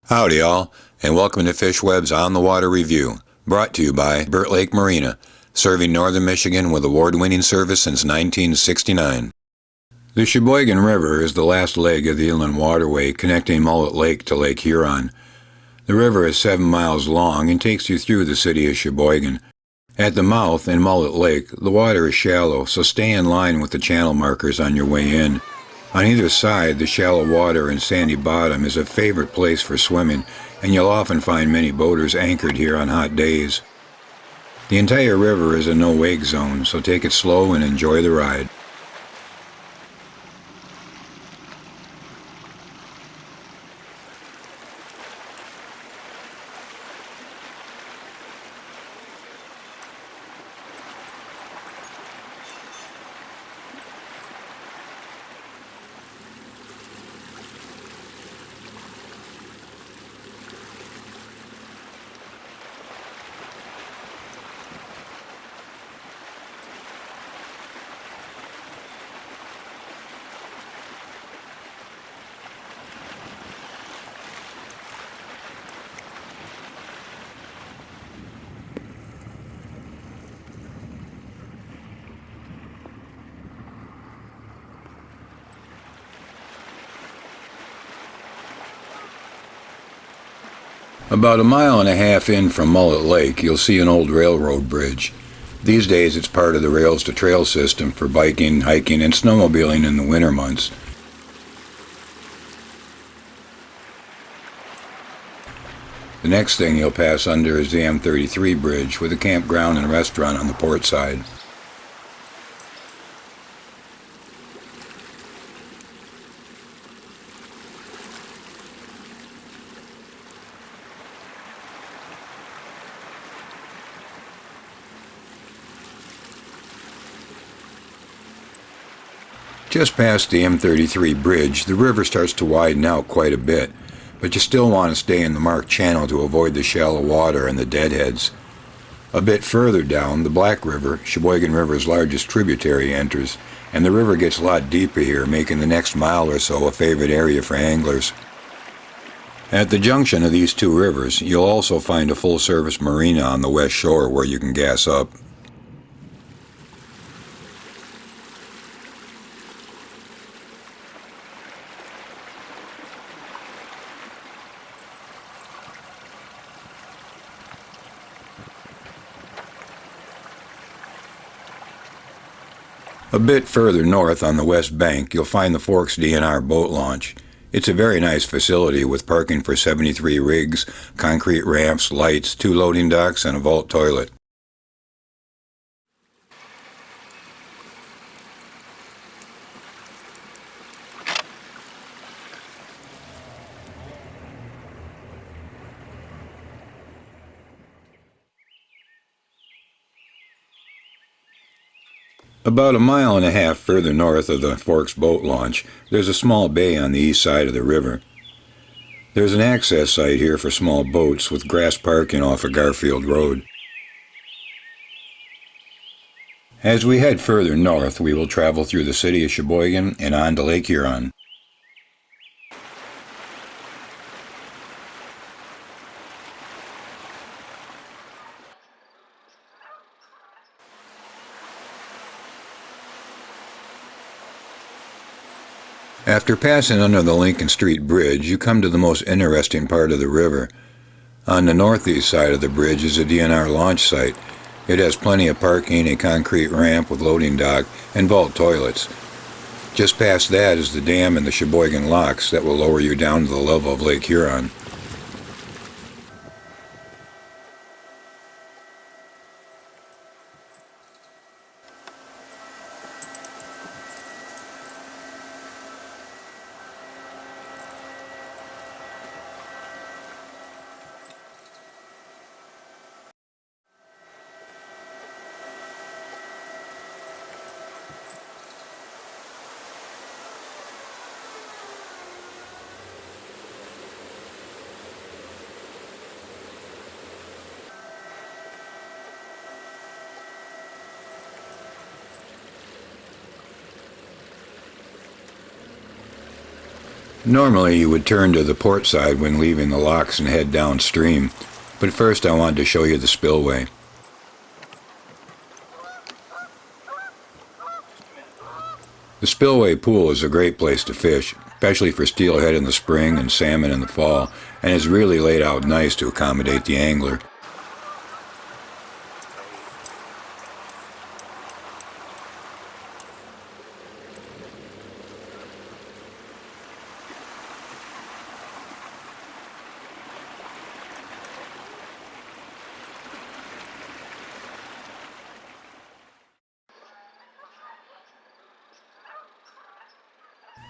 Howdy all, and welcome to Fish Web's On the Water Review, brought to you by Burt Lake Marina, serving northern Michigan with award-winning service since 1969. The Cheboygan River is the last leg of the Inland Waterway connecting Mullet Lake to Lake Huron. The river is 7 miles long and takes you through the city of Sheboygan. At the mouth, in Mullet Lake, the water is shallow, so stay in line with the channel markers on your way in. On either side, the shallow water and sandy bottom is a favorite place for swimming, and you'll often find many boaters anchored here on hot days. The entire river is a no-wake zone, so take it slow and enjoy the ride. About a mile and a half in from Mullet Lake, you'll see an old railroad bridge. These days it's part of the Rails to Trail system for biking, hiking, and snowmobiling in the winter months. The next thing you'll pass under is the M33 Bridge with a campground and a restaurant on the port side. Just past the M33 Bridge, the river starts to widen out quite a bit, but you still want to stay in the marked channel to avoid the shallow water and the deadheads. A bit further down, the Black River, Cheboygan River's largest tributary, enters, and the river gets a lot deeper here, making the next mile or so a favorite area for anglers. At the junction of these two rivers, you'll also find a full-service marina on the west shore where you can gas up. A bit further north on the west bank, you'll find the Forks Dnr Boat Launch. It's a very nice facility with parking for 73 rigs, concrete ramps, lights, 2 loading docks, and a vault toilet. About a mile and a half further north of the Forks Boat Launch, there's a small bay on the east side of the river. There's an access site here for small boats with grass parking off of Garfield Road. As we head further north, we will travel through the city of Sheboygan and on to Lake Huron. After passing under the Lincoln Street Bridge, you come to the most interesting part of the river. On the northeast side of the bridge is a Dnr Launch site. It has plenty of parking, a concrete ramp with loading dock, and vault toilets. Just past that is the dam and the Sheboygan locks that will lower you down to the level of Lake Huron. Normally you would turn to the port side when leaving the locks and head downstream, but first I wanted to show you the spillway. The Spillway Pool is a great place to fish, especially for steelhead in the spring and salmon in the fall, and is really laid out nice to accommodate the angler.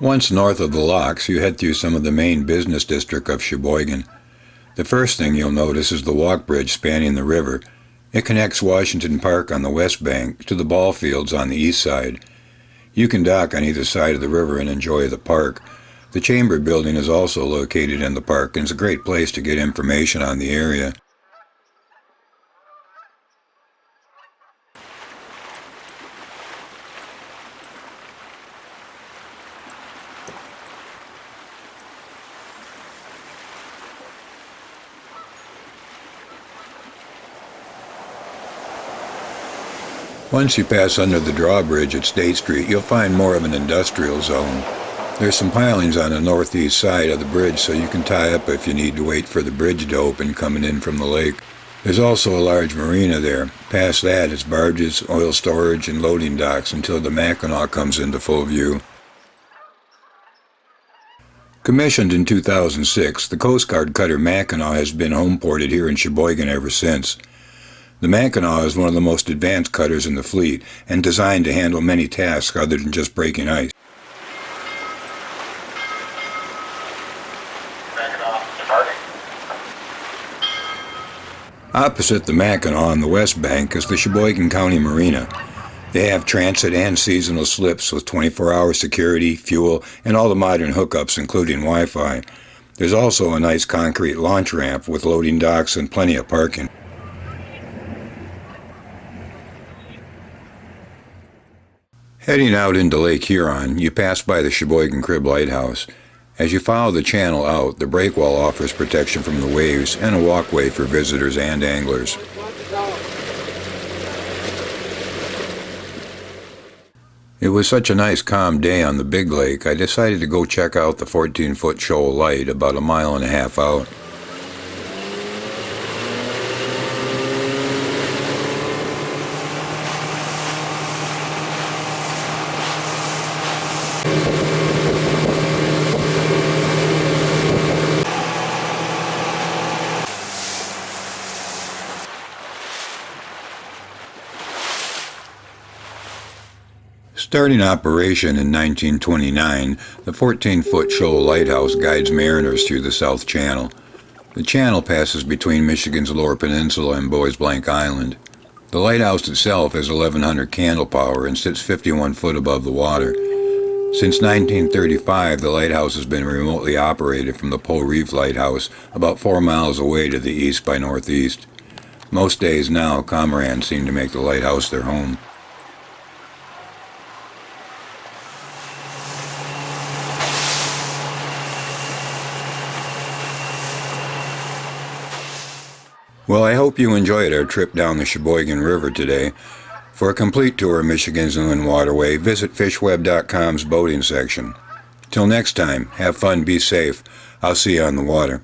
Once north of the locks, you head through some of the main business district of Sheboygan. The first thing you'll notice is the walk bridge spanning the river. It connects Washington Park on the west bank to the ball fields on the east side. You can dock on either side of the river and enjoy the park. The Chamber building is also located in the park and is a great place to get information on the area. Once you pass under the drawbridge at State Street, you'll find more of an industrial zone. There's some pilings on the northeast side of the bridge, so you can tie up if you need to wait for the bridge to open coming in from the lake. There's also a large marina there. Past that is barges, oil storage, and loading docks until the Mackinac comes into full view. Commissioned in 2006, the Coast Guard cutter Mackinac has been homeported here in Sheboygan ever since. The Mackinac is one of the most advanced cutters in the fleet and designed to handle many tasks other than just breaking ice. Opposite the Mackinac on the west bank is the Sheboygan County Marina. They have transit and seasonal slips with 24-hour security, fuel, and all the modern hookups including Wi-Fi. There's also a nice concrete launch ramp with loading docks and plenty of parking. Heading out into Lake Huron, you pass by the Cheboygan Crib Lighthouse. As you follow the channel out, the breakwall offers protection from the waves and a walkway for visitors and anglers. It was such a nice calm day on the big lake, I decided to go check out the 14-foot shoal light about a mile and a half out. Starting operation in 1929, the 14-foot shoal lighthouse guides mariners through the South Channel. The channel passes between Michigan's Lower Peninsula and Bois Blanc Island. The lighthouse itself has 1,100 candle power and sits 51 foot above the water. Since 1935, the lighthouse has been remotely operated from the Pole Reef Lighthouse, about 4 miles away to the east by northeast. Most days now, cormorants seem to make the lighthouse their home. Well, I hope you enjoyed our trip down the Cheboygan River today. For a complete tour of Michigan's Inland Waterway, visit fishweb.com's boating section. Till next time, have fun, be safe. I'll see you on the water.